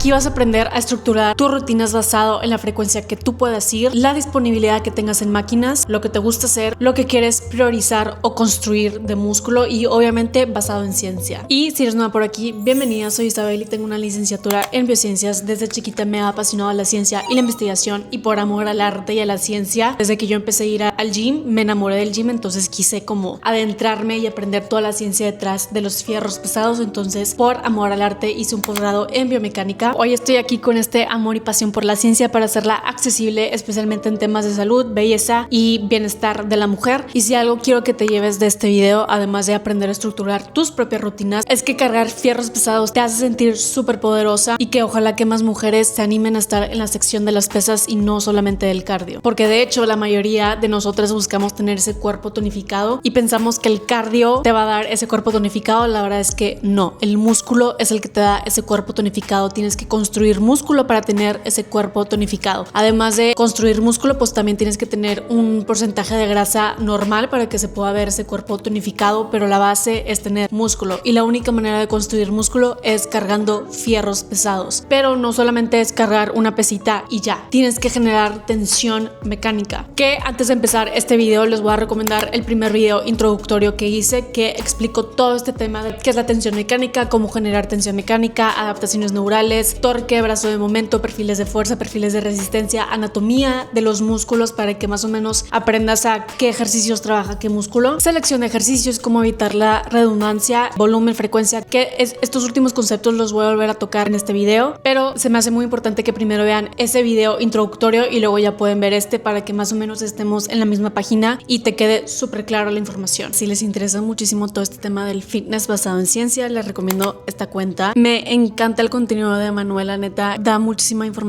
Aquí vas a aprender a estructurar tus rutinas basado en la frecuencia que tú puedas ir, la disponibilidad que tengas en máquinas, lo que te gusta hacer, lo que quieres priorizar o construir de músculo y obviamente basado en ciencia. Y si eres nueva por aquí, bienvenida, soy Isabel y tengo una licenciatura en biociencias. Desde chiquita me ha apasionado la ciencia y la investigación y por amor al arte y a la ciencia, desde que yo empecé a ir al gym, me enamoré del gym, entonces quise como adentrarme y aprender toda la ciencia detrás de los fierros pesados. Entonces por amor al arte hice un posgrado en biomecánica. Hoy estoy aquí con este amor y pasión por la ciencia para hacerla accesible, especialmente en temas de salud, belleza y bienestar de la mujer. Y si algo quiero que te lleves de este video, además de aprender a estructurar tus propias rutinas, es que cargar fierros pesados te hace sentir súper poderosa y que ojalá que más mujeres se animen a estar en la sección de las pesas y no solamente del cardio, porque de hecho la mayoría de nosotras buscamos tener ese cuerpo tonificado y pensamos que el cardio te va a dar ese cuerpo tonificado. La verdad es que no, el músculo es el que te da ese cuerpo tonificado. Tienes que construir músculo para tener ese cuerpo tonificado. Además de construir músculo, pues también tienes que tener un porcentaje de grasa normal para que se pueda ver ese cuerpo tonificado, pero la base es tener músculo y la única manera de construir músculo es cargando fierros pesados. Pero no solamente es cargar una pesita y ya, tienes que generar tensión mecánica. Que antes de empezar este video les voy a recomendar el primer video introductorio que hice, que explico todo este tema de qué es la tensión mecánica, cómo generar tensión mecánica, adaptaciones neurales, torque, brazo de momento, perfiles de fuerza, perfiles de resistencia, anatomía de los músculos para que más o menos aprendas a qué ejercicios trabaja qué músculo, selección de ejercicios, cómo evitar la redundancia, volumen, frecuencia, que estos últimos conceptos los voy a volver a tocar en este video, pero se me hace muy importante que primero vean ese video introductorio y luego ya pueden ver este para que más o menos estemos en la misma página y te quede súper claro la información. Si les interesa muchísimo todo este tema del fitness basado en ciencia, les recomiendo esta cuenta. Me encanta el contenido de Manuela, neta, da muchísima información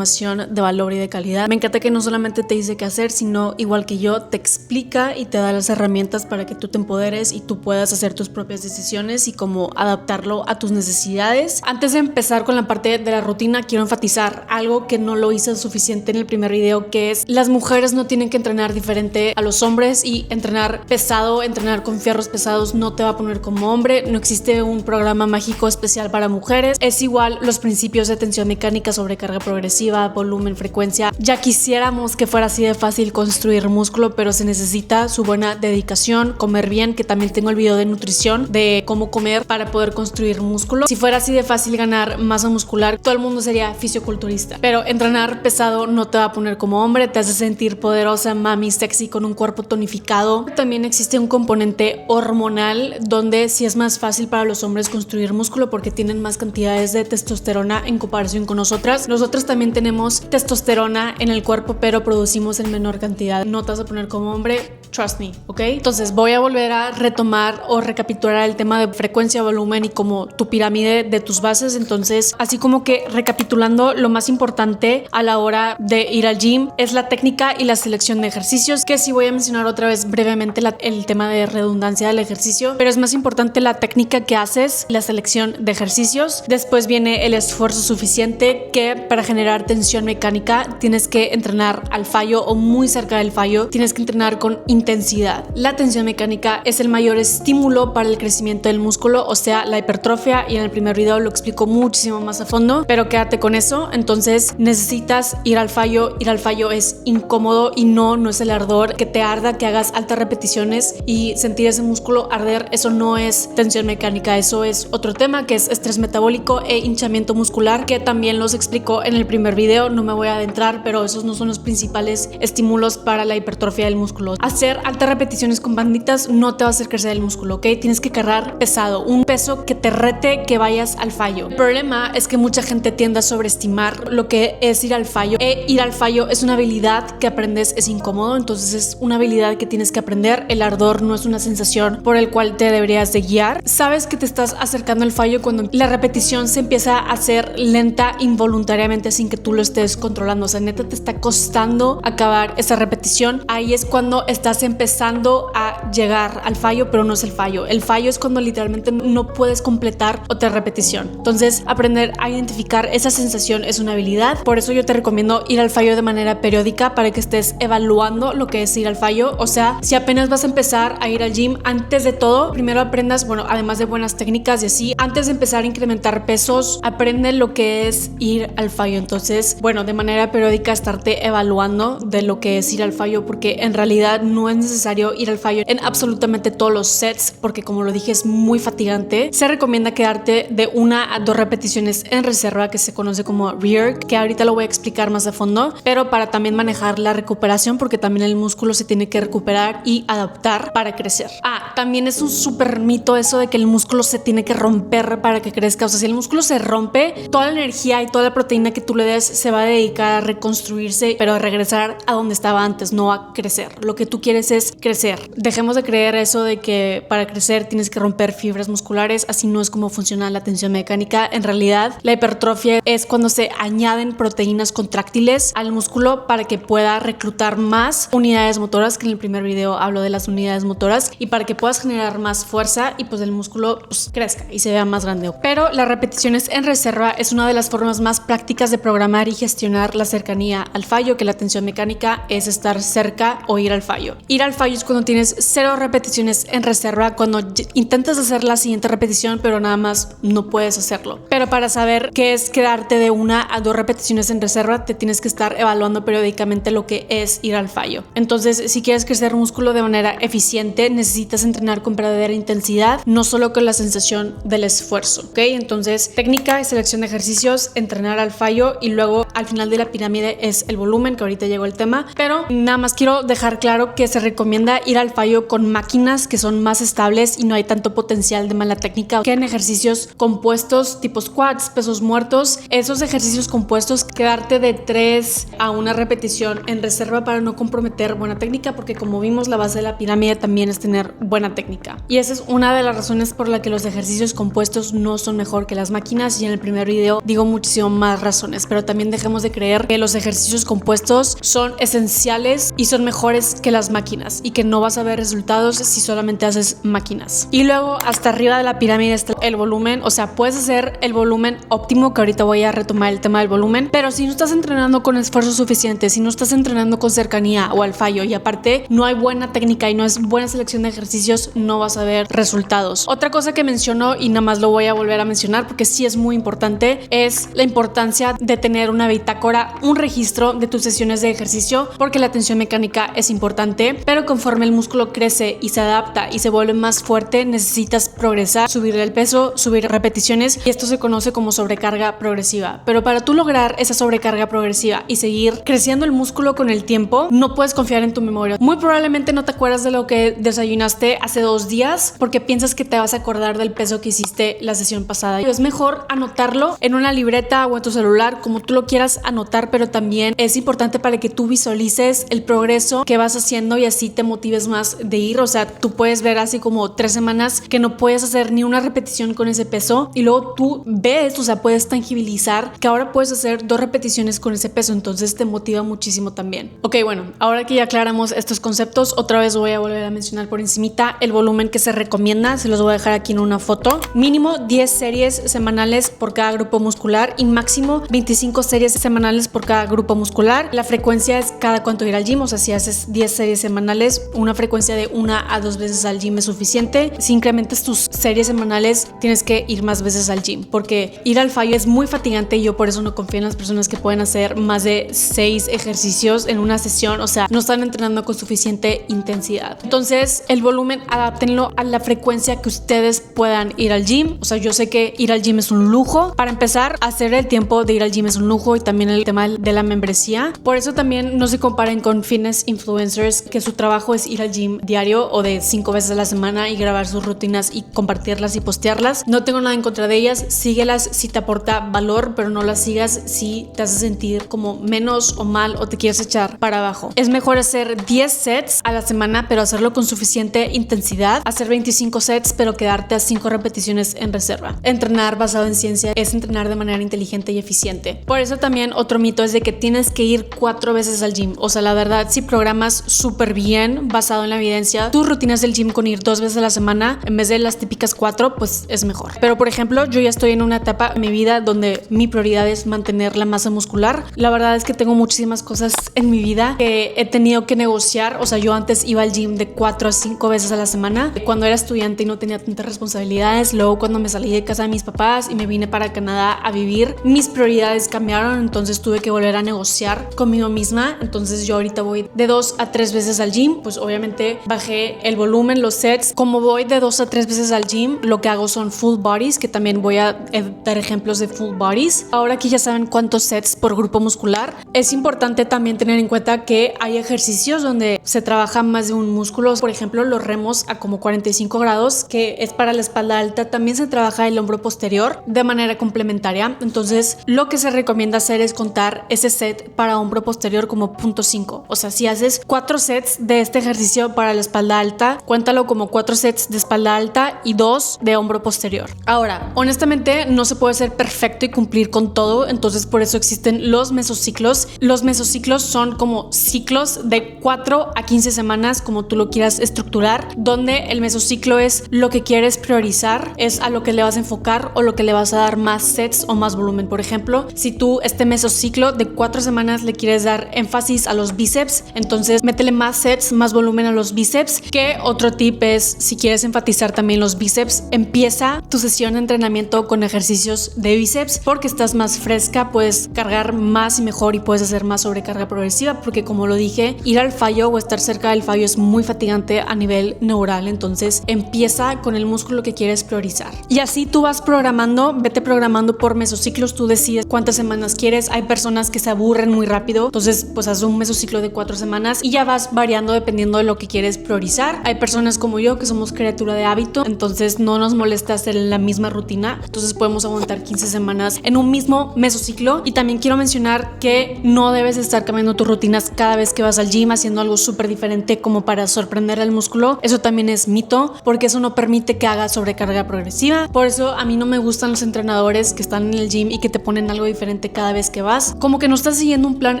de valor y de calidad. Me encanta que no solamente te dice qué hacer, sino igual que yo, te explica y te da las herramientas para que tú te empoderes y tú puedas hacer tus propias decisiones y cómo adaptarlo a tus necesidades. Antes de empezar con la parte de la rutina, quiero enfatizar algo que no lo hice suficiente en el primer video, que es las mujeres no tienen que entrenar diferente a los hombres y entrenar pesado, entrenar con fierros pesados no te va a poner como hombre. No existe un programa mágico especial para mujeres. Es igual los principios de tensión mecánica, sobrecarga progresiva, volumen, frecuencia. Ya quisiéramos que fuera así de fácil construir músculo, pero se necesita su buena dedicación, comer bien, que también tengo el video de nutrición de cómo comer para poder construir músculo. Si fuera así de fácil ganar masa muscular, todo el mundo sería fisioculturista, pero entrenar pesado no te va a poner como hombre, te hace sentir poderosa, mami, sexy, con un cuerpo tonificado. También existe un componente hormonal donde sí es más fácil para los hombres construir músculo porque tienen más cantidades de testosterona en comparación con nosotras. Nosotras también tenemos testosterona en el cuerpo, pero producimos en menor cantidad. No te vas a poner como hombre, trust me, ¿ok? Entonces voy a volver a retomar o recapitular el tema de frecuencia, volumen y como tu pirámide de tus bases. Entonces, así como que recapitulando, lo más importante a la hora de ir al gym es la técnica y la selección de ejercicios, que sí voy a mencionar otra vez brevemente el tema de redundancia del ejercicio, pero es más importante la técnica que haces, la selección de ejercicios. Después viene el esfuerzo suficiente, que para generar tensión mecánica tienes que entrenar al fallo o muy cerca del fallo, tienes que entrenar con intensidad. La tensión mecánica es el mayor estímulo para el crecimiento del músculo, o sea, la hipertrofia, y en el primer video lo explico muchísimo más a fondo, pero quédate con eso. Entonces necesitas ir al fallo. Ir al fallo es incómodo y no es el ardor que te arda, que hagas altas repeticiones y sentir ese músculo arder. Eso no es tensión mecánica, eso es otro tema que es estrés metabólico e hinchamiento muscular, que también los explico en el primer video. No me voy a adentrar, pero esos no son los principales estímulos para la hipertrofia del músculo. Hacer altas repeticiones con banditas no te va a hacer crecer el músculo, ¿ok? Tienes que cargar pesado, un peso que te rete que vayas al fallo. El problema es que mucha gente tiende a sobreestimar lo que es ir al fallo. Ir al fallo es una habilidad que aprendes, es incómodo, entonces es una habilidad que tienes que aprender. El ardor no es una sensación por el cual te deberías de guiar. Sabes que te estás acercando al fallo cuando la repetición se empieza a hacer lenta involuntariamente sin que tú lo estés controlando. O sea, neta te está costando acabar esa repetición. Ahí es cuando estás empezando a llegar al fallo, pero no es el fallo. El fallo es cuando literalmente no puedes completar otra repetición. Entonces, aprender a identificar esa sensación es una habilidad. Por eso yo te recomiendo ir al fallo de manera periódica para que estés evaluando lo que es ir al fallo. O sea, si apenas vas a empezar a ir al gym, antes de todo, primero aprendas, bueno, además de buenas técnicas y así, antes de empezar a incrementar pesos, aprende lo que es ir al fallo. Entonces, bueno, de manera periódica estarte evaluando de lo que es ir al fallo, porque en realidad no es necesario ir al fallo en absolutamente todos los sets, porque como lo dije, es muy fatigante. Se recomienda quedarte de 1 a 2 repeticiones en reserva, que se conoce como rear, que ahorita lo voy a explicar más a fondo, pero para también manejar la recuperación, porque también el músculo se tiene que recuperar y adaptar para crecer. También es un súper mito eso de que el músculo se tiene que romper para que crezca. O sea, si el músculo se rompe, toda la energía y toda la proteína que tú le des se va a dedicar a reconstruirse, pero a regresar a donde estaba antes, no a crecer. Lo que tú quieres es crecer. Dejemos de creer eso de que para crecer tienes que romper fibras musculares. Así no es como funciona la tensión mecánica. En realidad, la hipertrofia es cuando se añaden proteínas contráctiles al músculo para que pueda reclutar más unidades motoras, que en el primer video hablo de las unidades motoras, y para que puedas generar más fuerza y pues el músculo pues crezca y se vea más grande. Pero las repeticiones en reserva es una de las formas más prácticas de programar y gestionar la cercanía al fallo, que la tensión mecánica es estar cerca o ir al fallo. Ir al fallo es cuando tienes 0 repeticiones en reserva, cuando intentas hacer la siguiente repetición pero nada más no puedes hacerlo. Pero para saber qué es quedarte de 1 a 2 repeticiones en reserva, te tienes que estar evaluando periódicamente lo que es ir al fallo. Entonces, si quieres crecer músculo de manera eficiente, necesitas entrenar con verdadera intensidad, no solo con la sensación del esfuerzo, ¿ok? Entonces, técnica y selección de ejercicios, entrenar al fallo, y luego al final de la pirámide es el volumen, que ahorita llegó el tema. Pero nada más quiero dejar claro que se recomienda ir al fallo con máquinas que son más estables y no hay tanto potencial de mala técnica que en ejercicios compuestos tipo squats, pesos muertos. Esos ejercicios compuestos, quedarte de 3 a 1 repetición en reserva para no comprometer buena técnica, porque como vimos, la base de la pirámide también es tener buena técnica. Y esa es una de las razones por la que los ejercicios compuestos no son mejor que las máquinas, y en el primer video digo muchísimo más razones, pero también dejemos de creer que los ejercicios compuestos son esenciales y son mejores que las máquinas, y que no vas a ver resultados si solamente haces máquinas. Y luego hasta arriba de la pirámide está el volumen. O sea, puedes hacer el volumen óptimo, que ahorita voy a retomar el tema del volumen, pero si no estás entrenando con esfuerzo suficiente, si no estás entrenando con cercanía o al fallo, y aparte no hay buena técnica y no es buena selección de ejercicios, no vas a ver resultados. Otra cosa que menciono, y nada más lo voy a volver a mencionar porque sí es muy importante, es la importancia de tener una bitácora, un registro de tus sesiones de ejercicio, porque la tensión mecánica es importante, pero conforme el músculo crece y se adapta y se vuelve más fuerte, necesitas progresar, subir el peso, subir repeticiones, y esto se conoce como sobrecarga progresiva. Pero para tú lograr esa sobrecarga progresiva y seguir creciendo el músculo con el tiempo, no puedes confiar en tu memoria. Muy probablemente no te acuerdas de lo que desayunaste hace 2 días porque piensas que te vas a acordar del peso que hiciste la sesión pasada. Es mejor anotarlo en una libreta o en tu celular, como tú lo quieras anotar, pero también es importante para que tú visualices el progreso que vas haciendo y así te motives más de ir. O sea, tú puedes ver así como 3 semanas que no puedes hacer ni una repetición con ese peso, y luego tú ves, o sea, puedes tangibilizar que ahora puedes hacer 2 repeticiones con ese peso, entonces te motiva muchísimo también. Ok, bueno, ahora que ya aclaramos estos conceptos, otra vez voy a volver a mencionar por encimita el volumen que se recomienda. Se los voy a dejar aquí en una foto. Mínimo 10 series semanales por cada grupo muscular y máximo 25 series semanales por cada grupo muscular. La frecuencia es cada cuánto ir al gym. O sea, si haces 10 series semanales, una frecuencia de 1 a 2 veces al gym es suficiente. Si incrementas tus series semanales, tienes que ir más veces al gym, porque ir al fallo es muy fatigante, y yo por eso no confío en las personas que pueden hacer más de 6 ejercicios en una sesión. O sea, no están entrenando con suficiente intensidad. Entonces, el volumen, adáptenlo a la frecuencia que ustedes puedan ir al gym. O sea, yo sé que ir al gym es un lujo. Para empezar, hacer el tiempo de ir al gym es un lujo, y también el tema de la membresía. Por eso también no se comparen con fitness influencers, que su trabajo es ir al gym diario o de 5 veces a la semana y grabar sus rutinas y compartirlas y postearlas. No tengo nada en contra de ellas. Síguelas si te aporta valor, pero no las sigas si te hace sentir como menos o mal o te quieres echar para abajo. Es mejor hacer 10 sets a la semana, pero hacerlo con suficiente intensidad. Hacer 25 sets, pero quedarte a 5 repeticiones en reserva. Entrenar basado en ciencia es entrenar de manera inteligente y eficiente. Por eso también otro mito es de que tienes que ir 4 veces al gym. O sea, la verdad, si programas súper bien basado en la evidencia. Tus rutinas del gym con ir 2 veces a la semana en vez de las típicas 4, pues es mejor. Pero por ejemplo, yo ya estoy en una etapa en mi vida donde mi prioridad es mantener la masa muscular. La verdad es que tengo muchísimas cosas en mi vida que he tenido que negociar. O sea, yo antes iba al gym de 4 a 5 veces a la semana cuando era estudiante y no tenía tantas responsabilidades. Luego cuando me salí de casa de mis papás y me vine para Canadá a vivir, mis prioridades cambiaron, entonces tuve que volver a negociar conmigo misma. Entonces yo ahorita voy de 2 a 3 veces al gym. Pues obviamente bajé el volumen, los sets. Como voy de 2 a 3 veces al gym, lo que hago son full bodies, que también voy a dar ejemplos de full bodies. Ahora que ya saben cuántos sets por grupo muscular, es importante también tener en cuenta que hay ejercicios donde se trabaja más de un músculo. Por ejemplo, los remos a como 45 grados, que es para la espalda alta. También se trabaja el hombro posterior de manera complementaria. Entonces, lo que se recomienda hacer es contar ese set para hombro posterior como 0.5. O sea, si haces 4 sets de este ejercicio para la espalda alta, cuéntalo como 4 sets de espalda alta y 2 de hombro posterior. Ahora, honestamente, no se puede ser perfecto y cumplir con todo, entonces por eso existen los mesociclos. Los mesociclos son como ciclos de 4 a 15 semanas, como tú lo quieras estructurar, donde el mesociclo es lo que quieres priorizar, es a lo que le vas a enfocar o lo que le vas a dar más sets o más volumen. Por ejemplo, si tú este mesociclo de 4 semanas le quieres dar énfasis a los bíceps, entonces métele más sets, más volumen a los bíceps. Que otro tip es, si quieres enfatizar también los bíceps, empieza tu sesión de entrenamiento con ejercicios de bíceps porque estás más fresca, puedes cargar más y mejor y puedes hacer más sobrecarga progresiva, porque como lo dije, ir al fallo o estar cerca del fallo es muy fatigante a nivel neural. Entonces empieza con el músculo que quieres priorizar y así tú vas programando, vete programando por mesociclos. Tú decides cuántas semanas quieres. Hay personas que se aburren muy rápido, entonces pues haz un mesociclo de 4 semanas y ya vas variando dependiendo de lo que quieres priorizar. Hay personas como yo que somos criatura de hábito, entonces no nos molesta hacer la misma rutina, entonces podemos aguantar 15 semanas en un mismo mesociclo. Y también quiero mencionar que no debes estar cambiando tus rutinas cada vez que vas al gym haciendo algo súper diferente como para sorprender al músculo. Eso también es mito, porque eso no permite que hagas sobrecarga progresiva. Por eso a mí no me gustan los entrenadores que están en el gym y que te ponen algo diferente cada vez que vas, como que no estás siguiendo un plan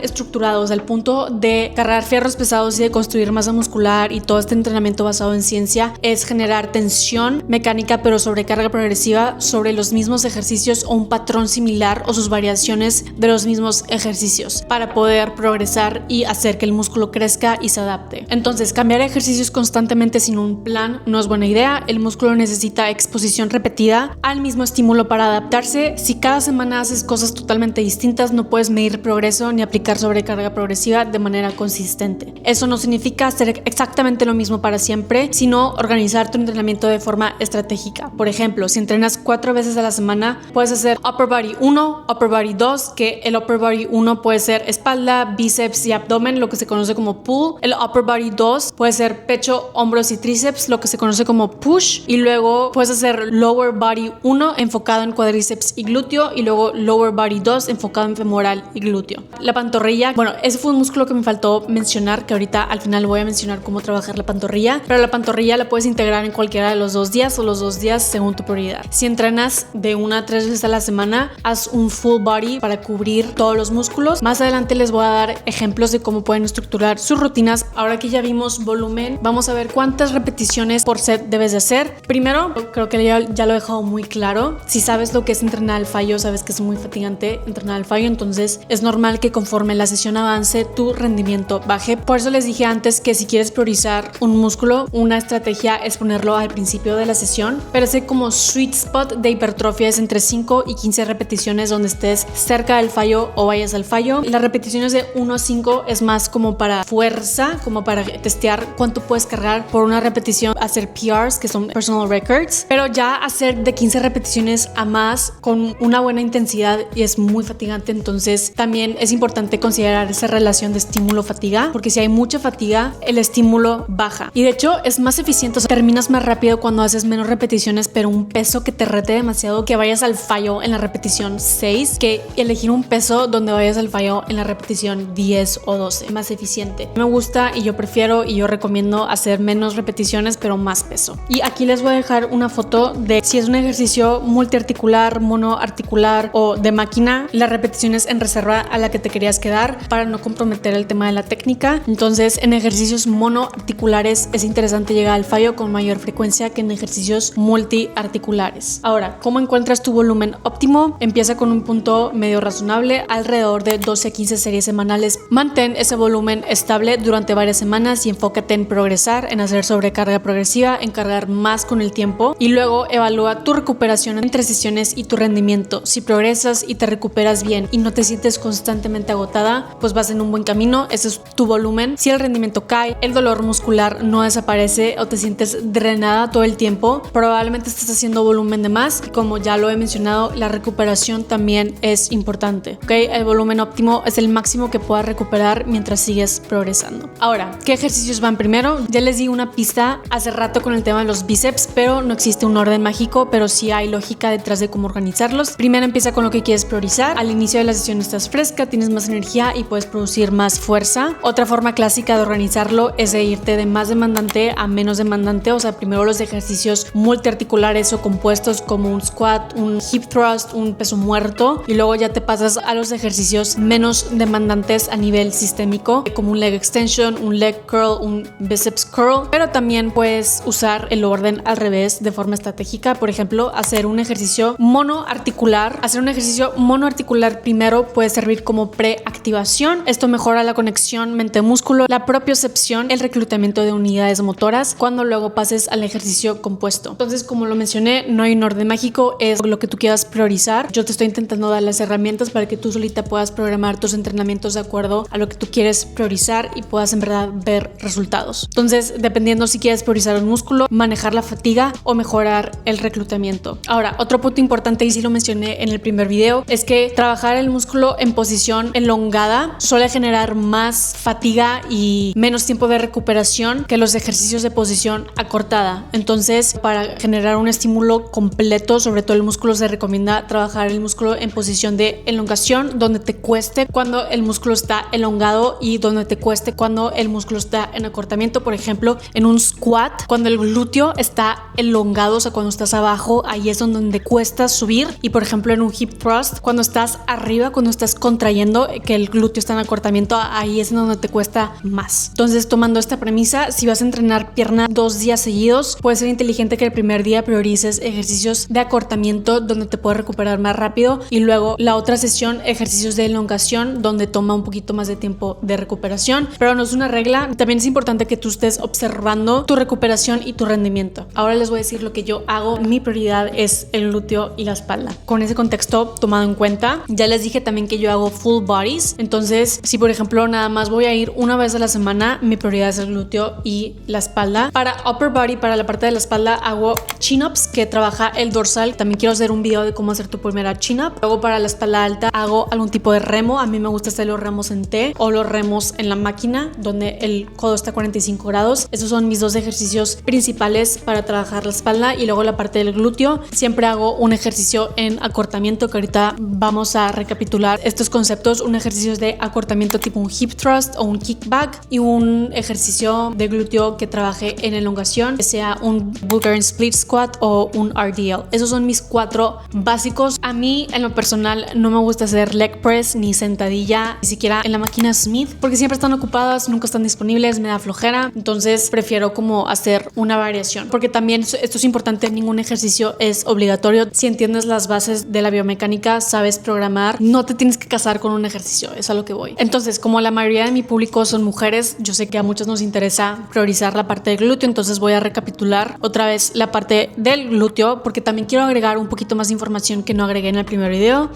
estructurado. O sea, el punto de cargar fierros pesados y de construir masa muscular y todo este entrenamiento basado en ciencia es generar tensión mecánica pero sobrecarga progresiva sobre los mismos ejercicios o un patrón similar o sus variaciones de los mismos ejercicios para poder progresar y hacer que el músculo crezca y se adapte. Entonces, cambiar ejercicios constantemente sin un plan no es buena idea. El músculo necesita exposición repetida al mismo estímulo para adaptarse. Si cada semana haces cosas totalmente distintas, no puedes medir progreso ni aplicar sobrecarga progresiva de manera consistente. Eso no significa hacer exactamente lo mismo para siempre, sino organizar tu entrenamiento de forma estratégica. Por ejemplo, si entrenas 4 veces a la semana, puedes hacer Upper Body 1, Upper Body 2, que el Upper Body 1 puede ser espalda, bíceps y abdomen, lo que se conoce como pull. El Upper Body 2 puede ser pecho, hombros y tríceps, lo que se conoce como push. Y luego puedes hacer Lower Body 1 enfocado en cuádriceps y glúteo, y luego Lower Body 2 enfocado en femoral y glúteo. La pantorrilla, bueno, ese fue un músculo que me faltó mencionar, que ahorita al final voy a mencionar cómo trabajar la pantorrilla, pero la pantorrilla la puedes integrar en cualquiera de los 2 días o los 2 días según tu prioridad. Si entrenas de 1 a 3 veces a la semana, haz un full body para cubrir todos los músculos. Más adelante les voy a dar ejemplos de cómo pueden estructurar sus rutinas. Ahora que ya vimos volumen, vamos a ver cuántas repeticiones por set debes de hacer. Primero, creo que ya lo he dejado muy claro. Si sabes lo que es entrenar al fallo, sabes que es muy fatigante entrenar al fallo, entonces es normal que conforme la sesión avance, tu rendimiento baje. Por eso les dije antes que si quieres priorizar un músculo, una estrategia es ponerlo al principio de la sesión, pero ese como sweet spot de hipertrofia es entre 5 y 15 repeticiones donde estés cerca del fallo o vayas al fallo. Las repeticiones de 1 a 5 es más como para fuerza, como para testear cuánto puedes cargar por una repetición, hacer PRs, que son personal records, pero ya hacer de 15 repeticiones a más con una buena intensidad y es muy fatigante. Entonces también es importante considerar esa relación de estímulo-fatiga, porque si hay mucha fatiga, el estímulo baja y de hecho es más eficiente. O sea, terminas más rápido cuando haces menos repeticiones, pero un peso que te rete demasiado, que vayas al fallo en la repetición 6, que elegir un peso donde vayas al fallo en la repetición 10 o 12, más eficiente. Me gusta y yo prefiero y yo recomiendo hacer menos repeticiones pero más peso. Y aquí les voy a dejar una foto de si es un ejercicio multiarticular, monoarticular o de máquina, las repeticiones en reserva a la que te querías quedar para no comprometer el tema de la técnica. Entonces Entonces, en ejercicios monoarticulares es interesante llegar al fallo con mayor frecuencia que en ejercicios multiarticulares. Ahora, ¿cómo encuentras tu volumen óptimo? Empieza con un punto medio razonable, alrededor de 12 a 15 series semanales. Mantén ese volumen estable durante varias semanas y enfócate en progresar, en hacer sobrecarga progresiva, en cargar más con el tiempo y luego evalúa tu recuperación entre sesiones y tu rendimiento. Si progresas y te recuperas bien y no te sientes constantemente agotada, pues vas en un buen camino. Ese es tu volumen. Si el rendimiento cae, el dolor muscular no desaparece o te sientes drenada todo el tiempo, probablemente estás haciendo volumen de más. Como ya lo he mencionado, la recuperación también es importante, ¿ok? El volumen óptimo es el máximo que puedas recuperar mientras sigues progresando. Ahora, ¿qué ejercicios van primero? Ya les di una pista hace rato con el tema de los bíceps, pero no existe un orden mágico, pero sí hay lógica detrás de cómo organizarlos. Primero empieza con lo que quieres priorizar. Al inicio de la sesión estás fresca, tienes más energía y puedes producir más fuerza. Otra forma clásica de organizarlo es de irte de más demandante a menos demandante, o sea, primero los ejercicios multiarticulares o compuestos como un squat, un hip thrust, un peso muerto, y luego ya te pasas a los ejercicios menos demandantes a nivel sistémico, como un leg extension, un leg curl, un biceps curl, pero también puedes usar el orden al revés de forma estratégica. Por ejemplo, hacer un ejercicio monoarticular. Hacer un ejercicio monoarticular primero puede servir como preactivación. Esto mejora la conexión mente-músculo, la propiocepción, el reclutamiento de unidades motoras cuando luego pases al ejercicio compuesto. Entonces, como lo mencioné, no hay un orden mágico, es lo que tú quieras priorizar. Yo te estoy intentando dar las herramientas para que tú solita puedas programar tus entrenamientos de acuerdo a lo que tú quieres priorizar y puedas en verdad ver resultados. Entonces, dependiendo si quieres priorizar un músculo, manejar la fatiga o mejorar el reclutamiento. Ahora, otro punto importante, y sí lo mencioné en el primer video, es que trabajar el músculo en posición elongada suele generar más fatiga y menos tiempo de recuperación que los ejercicios de posición acortada. Entonces, para generar un estímulo completo, sobre todo el músculo, se recomienda trabajar el músculo en posición de elongación, donde te cueste cuando el músculo está elongado y donde te cueste cuando el músculo está en acortamiento. Por ejemplo, en un squat, cuando el glúteo está elongado, o sea, cuando estás abajo, ahí es donde cuesta subir. Y por ejemplo, en un hip thrust, cuando estás arriba, cuando estás contrayendo, que el glúteo está en acortamiento, ahí es donde te cuesta más. Entonces, tomando esta premisa, si vas a entrenar pierna 2 días seguidos, puede ser inteligente que el primer día priorices ejercicios de acortamiento donde te puedes recuperar más rápido y luego la otra sesión ejercicios de elongación donde toma un poquito más de tiempo de recuperación, pero no es una regla. También es importante que tú estés observando tu recuperación y tu rendimiento. Ahora les voy a decir lo que yo hago. Mi prioridad es el glúteo y la espalda. Con ese contexto tomado en cuenta, ya les dije también que yo hago full bodies. Entonces, si por ejemplo nada más voy a ir una vez a la semana, mi prioridad es el glúteo y la espalda. Para upper body, para la parte de la espalda, hago chin-ups que trabaja el dorsal. También quiero hacer un video de cómo hacer tu primera chin-up. Luego para la espalda alta hago algún tipo de remo. A mí me gusta hacer los remos en T o los remos en la máquina donde el codo está a 45 grados. Esos son mis 2 ejercicios principales para trabajar la espalda. Y luego la parte del glúteo, siempre hago un ejercicio en acortamiento, que ahorita vamos a recapitular estos conceptos. Un ejercicio de acortamiento tipo un hip thrust o un kickback, y un ejercicio de glúteo que trabaje en elongación, que sea un Bulgarian split squat o un RDL. Esos son mis 4 básicos. A mí en lo personal no me gusta hacer leg press ni sentadilla, ni siquiera en la máquina Smith, porque siempre están ocupadas, nunca están disponibles, me da flojera. Entonces prefiero como hacer una variación, porque también esto es importante, ningún ejercicio es obligatorio. Si entiendes las bases de la biomecánica, sabes programar, no te tienes que casar con un ejercicio, es a lo que voy. Entonces, como la mayoría de mi público son mujeres, yo sé que a muchos nos interesa priorizar la parte del glúteo, entonces voy a recapitular otra vez la parte del glúteo, porque también quiero agregar un poquito más de información que no agregué en el primer video.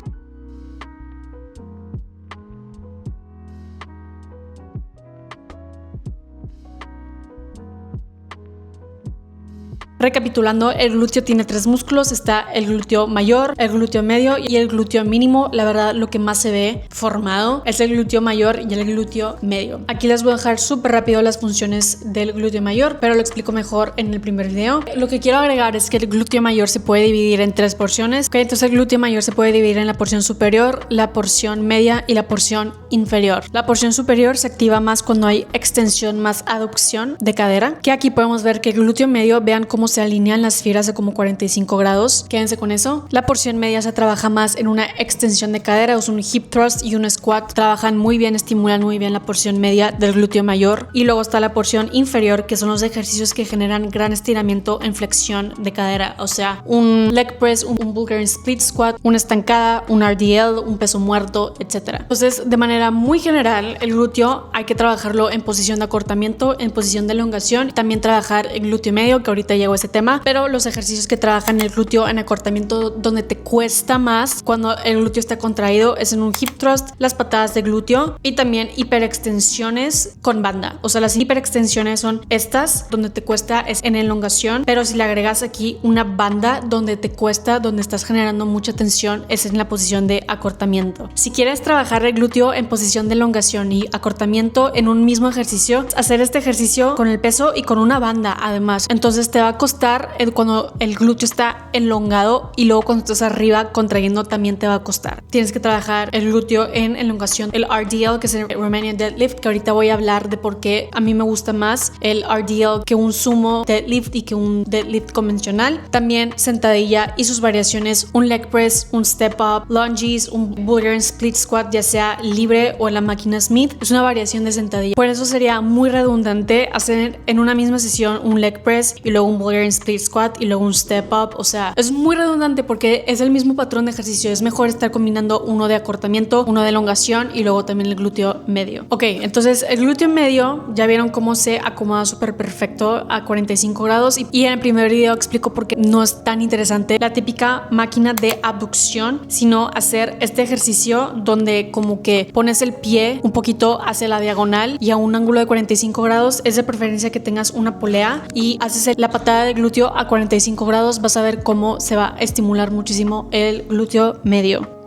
Recapitulando, el glúteo tiene 3 músculos. Está el glúteo mayor, el glúteo medio y el glúteo mínimo. La verdad, lo que más se ve formado es el glúteo mayor y el glúteo medio. Aquí les voy a dejar súper rápido las funciones del glúteo mayor, pero lo explico mejor en el primer video. Lo que quiero agregar es que el glúteo mayor se puede dividir en 3 porciones. Okay, entonces el glúteo mayor se puede dividir en la porción superior, la porción media y la porción inferior. La porción superior se activa más cuando hay extensión más aducción de cadera, que aquí podemos ver que el glúteo medio, vean cómo se alinean las fibras de como 45 grados. Quédense con eso. La porción media se trabaja más en una extensión de cadera, es un hip thrust y un squat. Trabajan muy bien, estimulan muy bien la porción media del glúteo mayor. Y luego está la porción inferior, que son los ejercicios que generan gran estiramiento en flexión de cadera, o sea, un leg press, un Bulgarian split squat, una estancada, un RDL, un peso muerto, etc. Entonces, de manera muy general, el glúteo hay que trabajarlo en posición de acortamiento, en posición de elongación, también trabajar el glúteo medio, que ahorita llego a ese tema, pero los ejercicios que trabajan el glúteo en acortamiento donde te cuesta más cuando el glúteo está contraído es en un hip thrust, las patadas de glúteo y también hiperextensiones con banda. O sea, las hiperextensiones son estas, donde te cuesta es en elongación, pero si le agregas aquí una banda donde te cuesta, donde estás generando mucha tensión, es en la posición de acortamiento. Si quieres trabajar el glúteo en posición de elongación y acortamiento en un mismo ejercicio, hacer este ejercicio con el peso y con una banda además. Entonces te va a costar cuando el glúteo está elongado y luego cuando estás arriba contrayendo también te va a costar. Tienes que trabajar el glúteo en elongación, el RDL, que es el Romanian Deadlift, que ahorita voy a hablar de por qué a mí me gusta más el RDL que un sumo deadlift y que un deadlift convencional. También sentadilla y sus variaciones, un leg press, un step up, lunges, un Bulgarian split squat, ya sea libre o en la máquina Smith, es una variación de sentadilla. Por eso sería muy redundante hacer en una misma sesión un leg press y luego un Bulgarian split squat y luego un step up. O sea, es muy redundante porque es el mismo patrón de ejercicio. Es mejor estar combinando uno de acortamiento, uno de elongación y luego también el glúteo medio. Ok, entonces el glúteo medio ya vieron cómo se acomoda súper perfecto a 45 grados y en el primer video explico por qué no es tan interesante la típica máquina de abducción, sino hacer este ejercicio donde como que pones el pie un poquito hacia la diagonal y a un ángulo de 45 grados. Es de preferencia que tengas una polea y haces la patada de glúteo a 45 grados. Vas a ver cómo se va a estimular muchísimo el glúteo medio.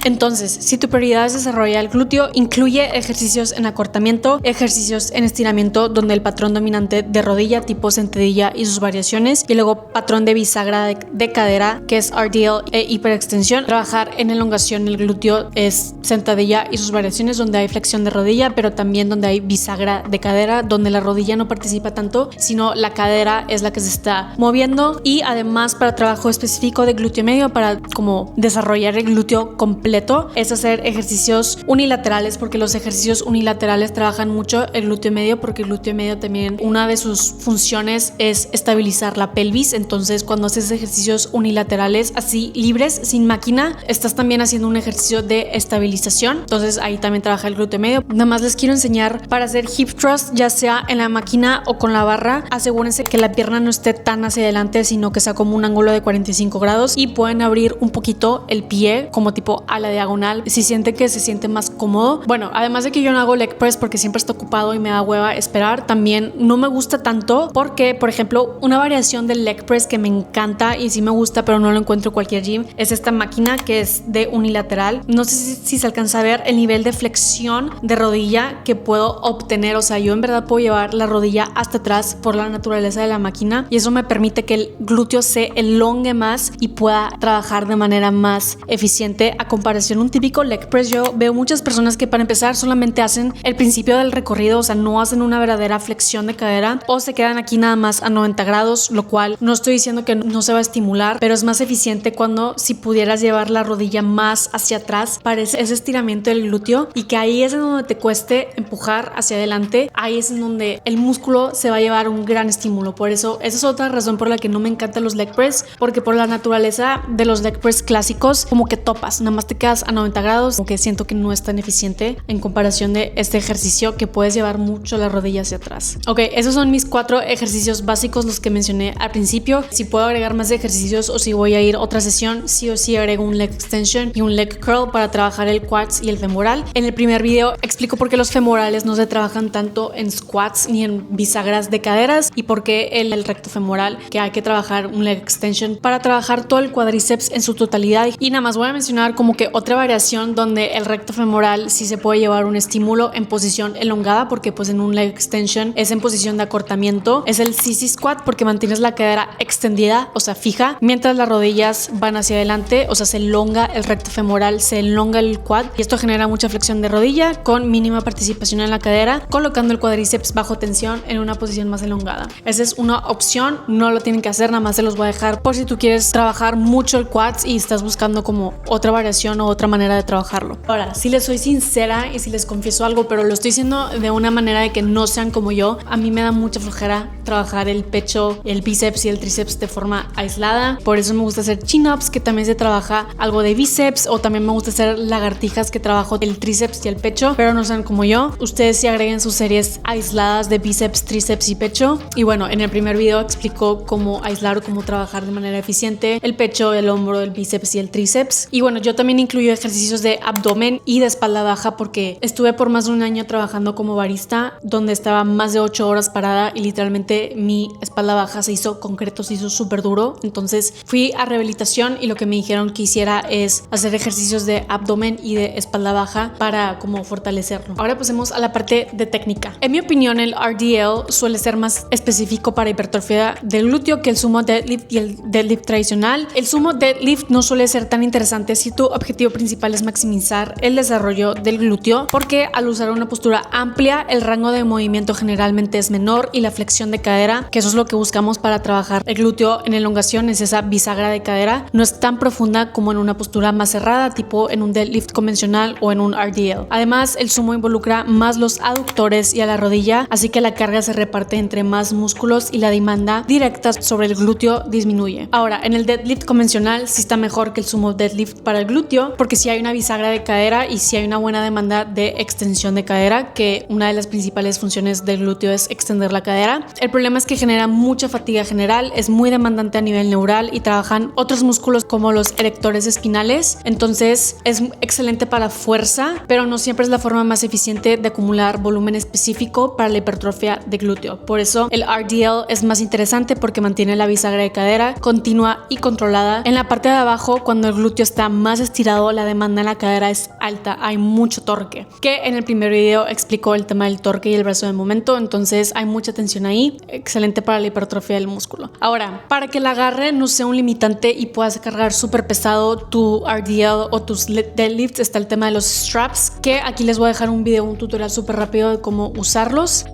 Entonces, si tu prioridad es desarrollar el glúteo, incluye ejercicios en acortamiento, ejercicios en estiramiento donde el patrón dominante de rodilla tipo sentadilla y sus variaciones, y luego patrón de bisagra de cadera, que es RDL e hiperextensión. Trabajar en elongación el glúteo es sentadilla y sus variaciones donde hay flexión de rodilla, pero también donde hay bisagra de cadera, donde la rodilla no participa tanto, sino la cadera es la que se está moviendo. Y además, para trabajo específico de glúteo medio, para como desarrollar el glúteo completo, es hacer ejercicios unilaterales, porque los ejercicios unilaterales trabajan mucho el glúteo medio, porque el glúteo medio también una de sus funciones es estabilizar la pelvis. Entonces, cuando haces ejercicios unilaterales así libres, sin máquina, estás también haciendo un ejercicio de estabilización. Entonces, ahí también trabaja el glúteo medio. Nada más les quiero enseñar para hacer hip thrust, ya sea en la máquina o con la barra. Asegúrense que la pierna no esté tan hacia adelante, sino que sea como un ángulo de 45 grados y pueden abrir un poquito el pie como tipo a la diagonal si siente que se siente más cómodo. Bueno, además de que yo no hago leg press porque siempre está ocupado y me da hueva esperar, también no me gusta tanto porque, por ejemplo, una variación del leg press que me encanta y sí me gusta pero no lo encuentro en cualquier gym es esta máquina que es de unilateral. No sé si se alcanza a ver el nivel de flexión de rodilla que puedo obtener. O sea, yo en verdad puedo llevar la rodilla hasta atrás por la naturaleza de la máquina y eso me permite que el glúteo se elongue más y pueda trabajar de manera más eficiente a comparación un típico leg press. Yo veo muchas personas que para empezar solamente hacen el principio del recorrido, o sea, no hacen una verdadera flexión de cadera o se quedan aquí nada más a 90 grados, lo cual no estoy diciendo que no se va a estimular, pero es más eficiente cuando si pudieras llevar la rodilla más hacia atrás para ese estiramiento del glúteo y que ahí es en donde te cueste empujar hacia adelante, ahí es en donde el músculo se va a llevar un gran estímulo. Por eso, esa es otra razón por la que no me encantan los leg press, porque por la naturaleza de los leg press clásicos como que topas, nada más te quedas a 90 grados, como que siento que no es tan eficiente en comparación de este ejercicio que puedes llevar mucho la rodilla hacia atrás. Ok, esos son mis 4 ejercicios básicos, los que mencioné al principio. Si puedo agregar más ejercicios o si voy a ir otra sesión, sí o sí agrego un leg extension y un leg curl para trabajar el quads y el femoral. En el primer video explico por qué los femorales no se trabajan tanto en squats ni en bisagras de caderas y por qué el recto femoral, que hay que trabajar un leg extension para trabajar todo el cuádriceps en su totalidad. Y nada más voy a mencionar como que que otra variación donde el recto femoral sí se puede llevar un estímulo en posición elongada, porque pues en un leg extension es en posición de acortamiento, es el sissy squat, porque mantienes la cadera extendida, o sea fija, mientras las rodillas van hacia adelante, o sea se elonga el recto femoral, se elonga el quad, y esto genera mucha flexión de rodilla con mínima participación en la cadera, colocando el cuádriceps bajo tensión en una posición más elongada. Esa es una opción, no lo tienen que hacer, nada más se los voy a dejar por si tú quieres trabajar mucho el quads y estás buscando como otra variación o otra manera de trabajarlo. Ahora, si les soy sincera y si les confieso algo, pero lo estoy diciendo de una manera de que no sean como yo, a mí me da mucha flojera trabajar el pecho, el bíceps y el tríceps de forma aislada. Por eso me gusta hacer chin-ups, que también se trabaja algo de bíceps, o también me gusta hacer lagartijas, que trabajo el tríceps y el pecho, pero no sean como yo. Ustedes sí agreguen sus series aisladas de bíceps, tríceps y pecho. Y bueno, en el primer video explico cómo aislar o cómo trabajar de manera eficiente el pecho, el hombro, el bíceps y el tríceps. Y bueno, yo también incluyo ejercicios de abdomen y de espalda baja, porque estuve por más de un año trabajando como barista, donde estaba más de 8 horas parada y literalmente mi espalda baja se hizo concreto, se hizo súper duro. Entonces fui a rehabilitación y lo que me dijeron que hiciera es hacer ejercicios de abdomen y de espalda baja para como fortalecerlo. Ahora pasemos a la parte de técnica. En mi opinión, el RDL suele ser más específico para hipertrofia del glúteo que el sumo deadlift y el deadlift tradicional. El sumo deadlift no suele ser tan interesante si tu objetivo principal es maximizar el desarrollo del glúteo, porque al usar una postura amplia, el rango de movimiento generalmente es menor y la flexión de cadera, que eso es lo que buscamos para trabajar el glúteo en elongación, es esa bisagra de cadera, no es tan profunda como en una postura más cerrada, tipo en un deadlift convencional o en un RDL. Además, el sumo involucra más los aductores y a la rodilla, así que la carga se reparte entre más músculos y la demanda directa sobre el glúteo disminuye. Ahora, en el deadlift convencional sí está mejor que el sumo deadlift para el glúteo, porque sí hay una bisagra de cadera y sí hay una buena demanda de extensión de cadera, que una de las principales funciones del glúteo es extender la cadera. El problema es que genera mucha fatiga general, es muy demandante a nivel neural y trabajan otros músculos como los erectores espinales. Entonces es excelente para fuerza, pero no siempre es la forma más eficiente de acumular volumen específico para la hipertrofia de glúteo. Por eso el RDL es más interesante, porque mantiene la bisagra de cadera continua y controlada. En la parte de abajo, cuando el glúteo está más estirado, la demanda en la cadera es alta, hay mucho torque, que en el primer video explicó el tema del torque y el brazo de momento, entonces hay mucha tensión ahí, excelente para la hipertrofia del músculo. Ahora, para que el agarre no sea un limitante y puedas cargar súper pesado tu RDL o tus deadlifts, está el tema de los straps, que aquí les voy a dejar un video, un tutorial súper rápido de cómo usarlos.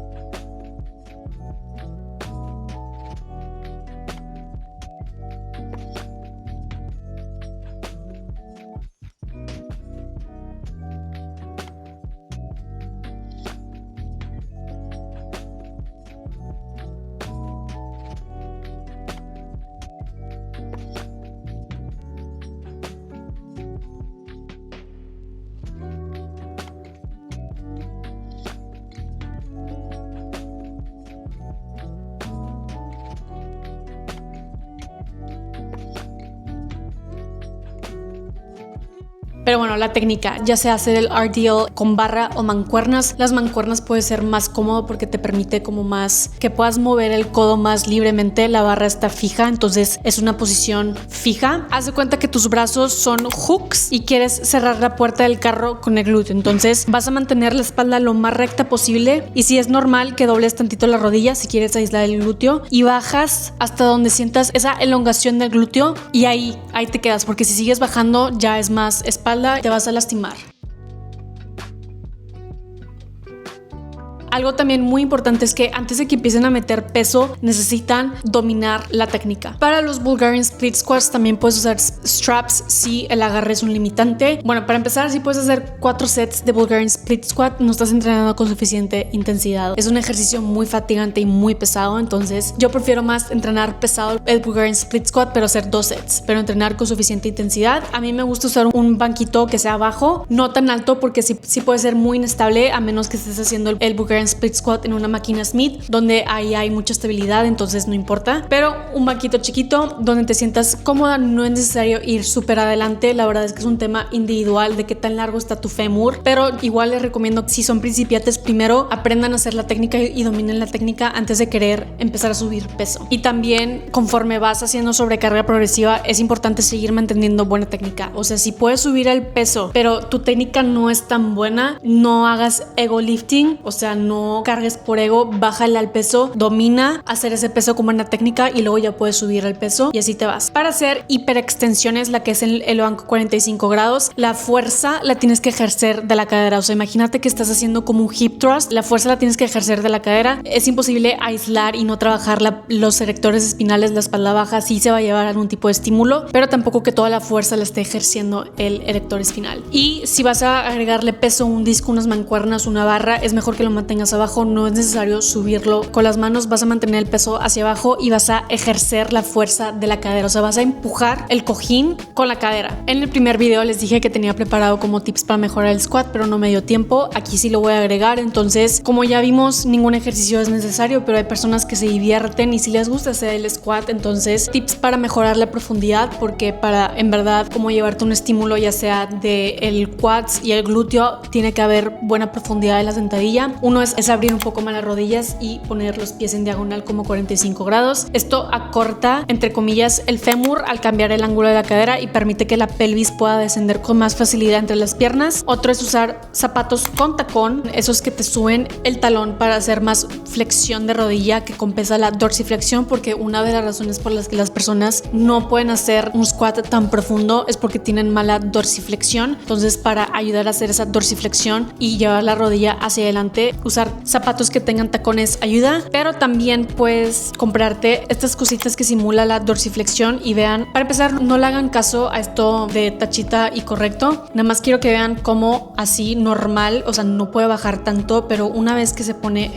Pero bueno, la técnica, ya sea hacer el RDL con barra o mancuernas. Las mancuernas puede ser más cómodo porque te permite como más que puedas mover el codo más libremente. La barra está fija, entonces es una posición fija. Haz de cuenta que tus brazos son hooks y quieres cerrar la puerta del carro con el glúteo. Entonces vas a mantener la espalda lo más recta posible, y si es normal que dobles tantito la rodilla si quieres aislar el glúteo, y bajas hasta donde sientas esa elongación del glúteo, y ahí te quedas, porque si sigues bajando ya es más espalda, te vas a lastimar. Algo también muy importante es que antes de que empiecen a meter peso necesitan dominar la técnica. Para los Bulgarian Split Squats también puedes usar straps si el agarre es un limitante. Bueno, para empezar, si puedes hacer 4 sets de Bulgarian Split Squat, no estás entrenando con suficiente intensidad. Es un ejercicio muy fatigante y muy pesado, entonces yo prefiero más entrenar pesado el Bulgarian Split Squat, pero hacer 2 sets, pero entrenar con suficiente intensidad. A mí me gusta usar un banquito que sea bajo, no tan alto, porque sí puede ser muy inestable, a menos que estés haciendo el Bulgarian en split squat en una máquina Smith, donde ahí hay mucha estabilidad, entonces no importa. Pero un banquito chiquito donde te sientas cómoda, no es necesario ir súper adelante. La verdad es que es un tema individual de qué tan largo está tu fémur, pero igual les recomiendo que si son principiantes, primero aprendan a hacer la técnica y dominen la técnica antes de querer empezar a subir peso. Y también conforme vas haciendo sobrecarga progresiva, es importante seguir manteniendo buena técnica. O sea, si puedes subir el peso, pero tu técnica no es tan buena, no hagas ego lifting, o sea, no cargues por ego, bájale al peso, domina hacer ese peso con buena técnica y luego ya puedes subir el peso y así te vas. Para hacer hiperextensiones, la que es el banco 45 grados, la fuerza la tienes que ejercer de la cadera. O sea, imagínate que estás haciendo como un hip thrust, la fuerza la tienes que ejercer de la cadera. Es imposible aislar y no trabajar los erectores espinales, la espalda baja, sí se va a llevar algún tipo de estímulo, pero tampoco que toda la fuerza la esté ejerciendo el erector espinal. Y si vas a agregarle peso, un disco, unas mancuernas, una barra, es mejor que lo mantengas abajo, no es necesario subirlo con las manos, vas a mantener el peso hacia abajo y vas a ejercer la fuerza de la cadera, o sea, vas a empujar el cojín con la cadera. En el primer video les dije que tenía preparado como tips para mejorar el squat, pero no me dio tiempo, aquí sí lo voy a agregar. Entonces, como ya vimos, ningún ejercicio es necesario, pero hay personas que se divierten y si les gusta hacer el squat, entonces tips para mejorar la profundidad, porque para en verdad como llevarte un estímulo ya sea de el quads y el glúteo, tiene que haber buena profundidad de la sentadilla. Uno es abrir un poco más las rodillas y poner los pies en diagonal como 45 grados. Esto acorta, entre comillas, el fémur al cambiar el ángulo de la cadera y permite que la pelvis pueda descender con más facilidad entre las piernas. Otro es usar zapatos con tacón, esos que te suben el talón para hacer más flexión de rodilla, que compensa la dorsiflexión, porque una de las razones por las que las personas no pueden hacer un squat tan profundo es porque tienen mala dorsiflexión. Entonces, para ayudar a hacer esa dorsiflexión y llevar la rodilla hacia adelante, usar zapatos que tengan tacones ayuda, pero también puedes comprarte estas cositas que simulan la dorsiflexión. Y vean, para empezar, no le hagan caso a esto de tachita y correcto, nada más quiero que vean cómo así normal, o sea, no puede bajar tanto, pero una vez que se pone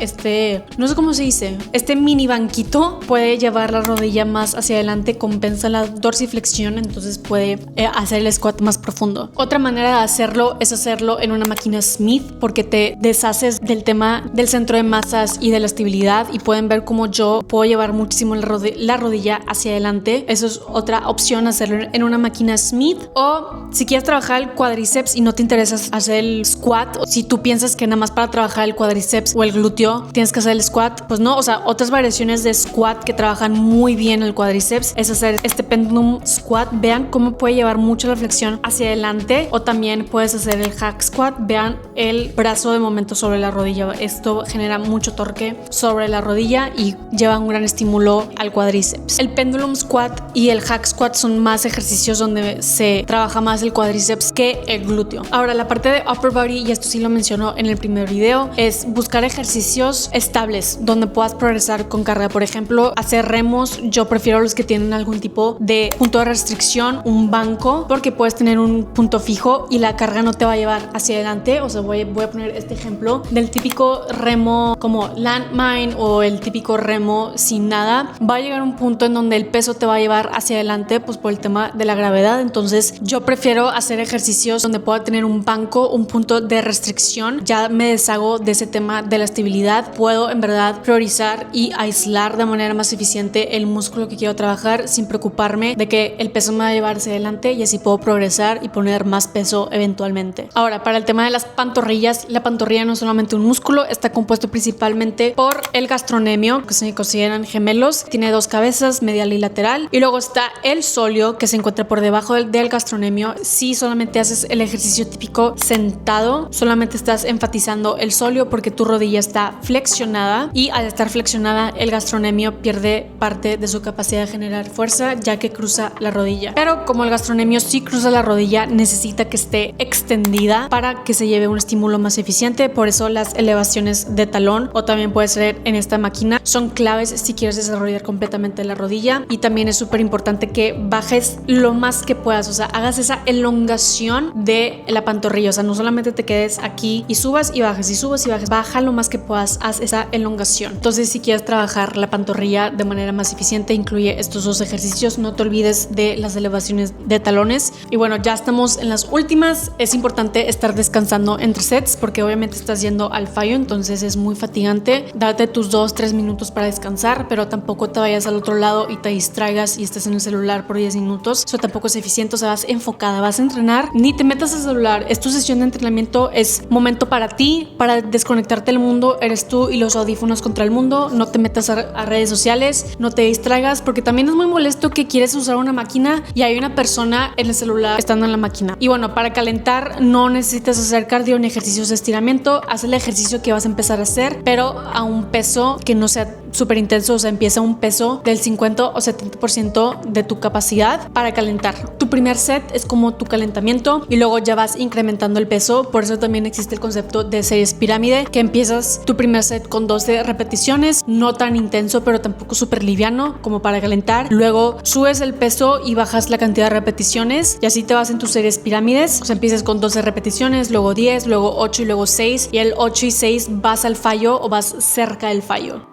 no sé cómo se dice, este mini banquito, puede llevar la rodilla más hacia adelante, compensa la dorsiflexión, entonces puede hacer el squat más profundo. Otra manera de hacerlo es hacerlo en una máquina Smith, porque te deshaces del tema del centro de masas y de la estabilidad, y pueden ver cómo yo puedo llevar muchísimo la rodilla hacia adelante. Eso es otra opción, hacerlo en una máquina Smith. O si quieres trabajar el cuádriceps y no te interesa hacer el squat, o si tú piensas que nada más para trabajar el cuádriceps o el glúteo tienes que hacer el squat, pues no. O sea, otras variaciones de squat que trabajan muy bien el cuádriceps es hacer este pendulum squat. Vean cómo puede llevar mucho la flexión hacia adelante. O también puedes hacer el hack squat. Vean el brazo de momento sobre la rodilla. Esto genera mucho torque sobre la rodilla y lleva un gran estímulo al cuádriceps. El pendulum squat y el hack squat son más ejercicios donde se trabaja más el cuádriceps que el glúteo. Ahora, la parte de upper body, y esto sí lo mencionó en el primer video, es buscar ejercicios estables donde puedas progresar con carga. Por ejemplo, hacer remos. Yo prefiero los que tienen algún tipo de punto de restricción, un banco, porque puedes tener un punto fijo y la carga no te va a llevar hacia adelante. O sea, voy a poner este ejemplo del típico remo como landmine o el típico remo sin nada. Va a llegar un punto en donde el peso te va a llevar hacia adelante, pues por el tema de la gravedad. Entonces yo prefiero hacer ejercicios donde pueda tener un banco, un punto de restricción. Ya me deshago de ese tema de la estabilidad. Puedo en verdad priorizar y aislar de manera más eficiente el músculo que quiero trabajar sin preocuparme de que el peso me va a llevar hacia adelante, y así puedo progresar y poner más peso eventualmente. Ahora, para el tema de las pantorrillas, la pantorrilla no es solamente un músculo, está compuesto principalmente por el gastrocnemio, que se consideran gemelos. Tiene dos cabezas, medial y lateral, y luego está el sóleo, que se encuentra por debajo del gastrocnemio. Si solamente haces el ejercicio típico sentado, solamente estás enfatizando el sóleo porque tu rodilla está flexionada, y al estar flexionada el gastrocnemio pierde parte de su capacidad de generar fuerza, ya que cruza la rodilla. Pero como el gastrocnemio sí cruza la rodilla, necesita que esté extendida para que se lleve un estímulo más eficiente. Por eso las elevaciones de talón, o también puede ser en esta máquina, son claves si quieres desarrollar completamente la rodilla. Y también es súper importante que bajes lo más que puedas, o sea, hagas esa elongación de la pantorrilla. O sea, no solamente te quedes aquí y subas y bajes y subas y bajes, baja lo más que puedas, haz esa elongación. Entonces, si quieres trabajar la pantorrilla de manera más eficiente, incluye estos dos ejercicios. No te olvides de las elevaciones de talones. Y bueno, ya estamos en las últimas. Es importante estar descansando entre sets porque obviamente estás yendo al fallo. fallo, entonces es muy fatigante. Date tus 2-3 minutos para descansar, pero tampoco te vayas al otro lado y te distraigas y estés en el celular por 10 minutos. Eso tampoco es eficiente. O sea, vas enfocada, vas a entrenar, ni te metas al celular. Es tu sesión de entrenamiento, es momento para ti, para desconectarte del mundo. Eres tú y los audífonos contra el mundo. No te metas a redes sociales, no te distraigas, porque también es muy molesto que quieres usar una máquina y hay una persona en el celular estando en la máquina. Y bueno, para calentar no necesitas hacer cardio ni ejercicios de estiramiento. Haz el ejercicio que vas a empezar a hacer, pero a un peso que no sea súper intenso. O sea, empieza a un peso del 50 o 70% de tu capacidad para calentar. Tu primer set es como tu calentamiento y luego ya vas incrementando el peso. Por eso también existe el concepto de series pirámide, que empiezas tu primer set con 12 repeticiones, no tan intenso pero tampoco súper liviano como para calentar. Luego subes el peso y bajas la cantidad de repeticiones y así te vas en tus series pirámides. O sea, empiezas con 12 repeticiones, luego 10, luego 8 y luego 6, y el 8 y 6 vas al fallo o vas cerca del fallo.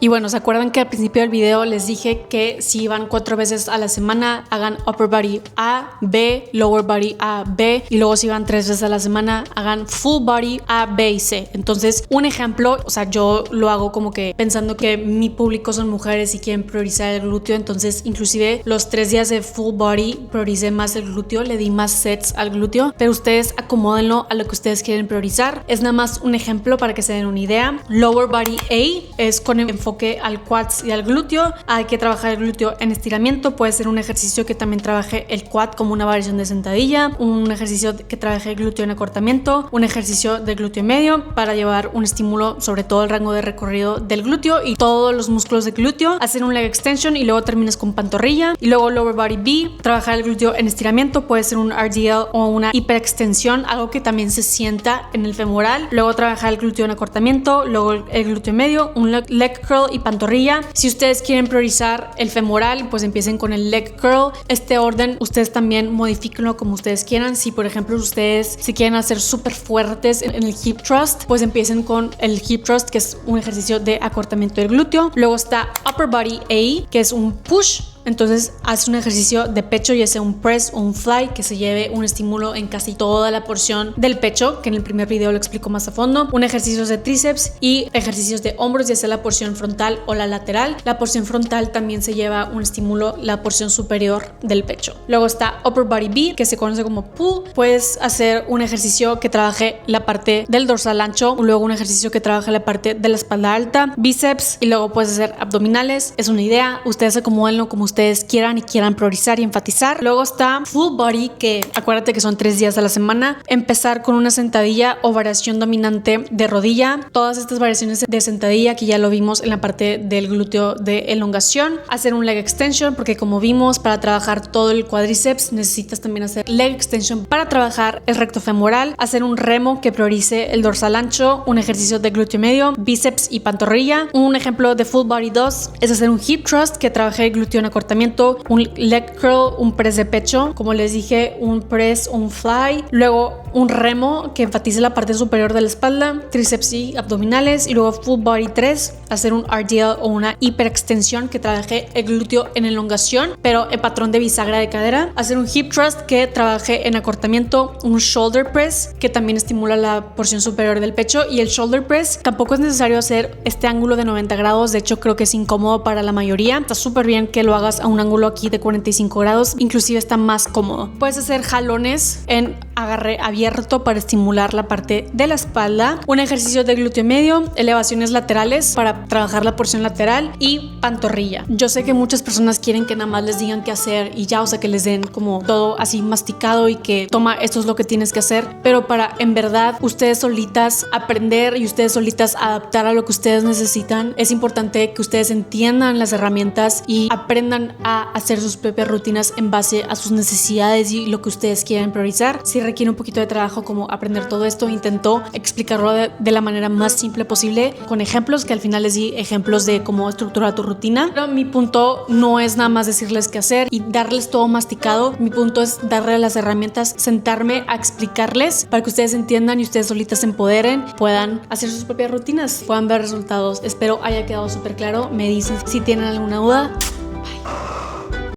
Y bueno, ¿se acuerdan que al principio del video les dije que si van 4 veces a la semana, hagan upper body A, B, lower body A, B, y luego si van 3 veces a la semana, hagan full body A, B y C? Entonces, un ejemplo, o sea, yo lo hago como que pensando que mi público son mujeres y quieren priorizar el glúteo, entonces inclusive los 3 días de full body prioricé más el glúteo, le di más sets al glúteo, pero ustedes acomódenlo a lo que ustedes quieren priorizar. Es nada más un ejemplo para que se den una idea. Lower body A es con enfoque al quads y al glúteo. Hay que trabajar el glúteo en estiramiento. Puede ser un ejercicio que también trabaje el quad como una variación de sentadilla, un ejercicio que trabaje el glúteo en acortamiento, un ejercicio de glúteo medio para llevar un estímulo sobre todo el rango de recorrido del glúteo y todos los músculos del glúteo. Hacer un leg extension y luego terminas con pantorrilla. Y luego lower body B, trabajar el glúteo en estiramiento. Puede ser un RDL o una hiperextensión, algo que también se sienta en el femoral. Luego trabajar el glúteo en acortamiento, luego el glúteo medio, un leg curl y pantorrilla. Si ustedes quieren priorizar el femoral, pues empiecen con el leg curl. Este orden ustedes también modifíquenlo como ustedes quieran. Si por ejemplo ustedes se quieren hacer súper fuertes en el hip thrust, pues empiecen con el hip thrust, que es un ejercicio de acortamiento del glúteo. Luego está upper body A, que es un push. Entonces haz un ejercicio de pecho, ya sea un press o un fly, que se lleve un estímulo en casi toda la porción del pecho, que en el primer video lo explico más a fondo. Un ejercicio de tríceps y ejercicios de hombros, ya sea la porción frontal o la lateral. La porción frontal también se lleva un estímulo, la porción superior del pecho. Luego está upper body B, que se conoce como pull. Puedes hacer un ejercicio que trabaje la parte del dorsal ancho, luego un ejercicio que trabaje la parte de la espalda alta, bíceps, y luego puedes hacer abdominales. Es una idea, ustedes acomódenlo como ustedes quieran y quieran priorizar y enfatizar. Luego está full body, que acuérdate que son 3 días a la semana. Empezar con una sentadilla o variación dominante de rodilla. Todas estas variaciones de sentadilla que ya lo vimos en la parte del glúteo de elongación. Hacer un leg extension, porque como vimos, para trabajar todo el cuádriceps necesitas también hacer leg extension para trabajar el recto femoral. Hacer un remo que priorice el dorsal ancho. Un ejercicio de glúteo medio, bíceps y pantorrilla. Un ejemplo de full body 2 es hacer un hip thrust que trabaje el glúteo en acortamiento, un leg curl, un press de pecho, como les dije, un press, un fly, luego un remo que enfatice la parte superior de la espalda, tríceps y abdominales, y luego full body 3, hacer un RDL o una hiperextensión que trabaje el glúteo en elongación, pero en patrón de bisagra de cadera, hacer un hip thrust que trabaje en acortamiento, un shoulder press que también estimula la porción superior del pecho, y el shoulder press tampoco es necesario hacer este ángulo de 90 grados, de hecho creo que es incómodo para la mayoría, está súper bien que lo hagas a un ángulo aquí de 45 grados, inclusive está más cómodo. Puedes hacer jalones en agarre abierto para estimular la parte de la espalda, un ejercicio de glúteo medio, elevaciones laterales para trabajar la porción lateral y pantorrilla. Yo sé que muchas personas quieren que nada más les digan qué hacer y ya, o sea, que les den como todo así masticado y que toma, esto es lo que tienes que hacer, pero para en verdad ustedes solitas aprender y ustedes solitas adaptar a lo que ustedes necesitan, es importante que ustedes entiendan las herramientas y aprendan a hacer sus propias rutinas en base a sus necesidades y lo que ustedes quieren priorizar. Si requiere un poquito de trabajo como aprender todo esto. Intentó explicarlo de la manera más simple posible, con ejemplos, que al final les di ejemplos de cómo estructurar tu rutina. Pero mi punto no es nada más decirles qué hacer y darles todo masticado. Mi punto es darles las herramientas, sentarme a explicarles para que ustedes entiendan y ustedes solitas se empoderen, puedan hacer sus propias rutinas, puedan ver resultados. Espero haya quedado súper claro. Me dicen si tienen alguna duda.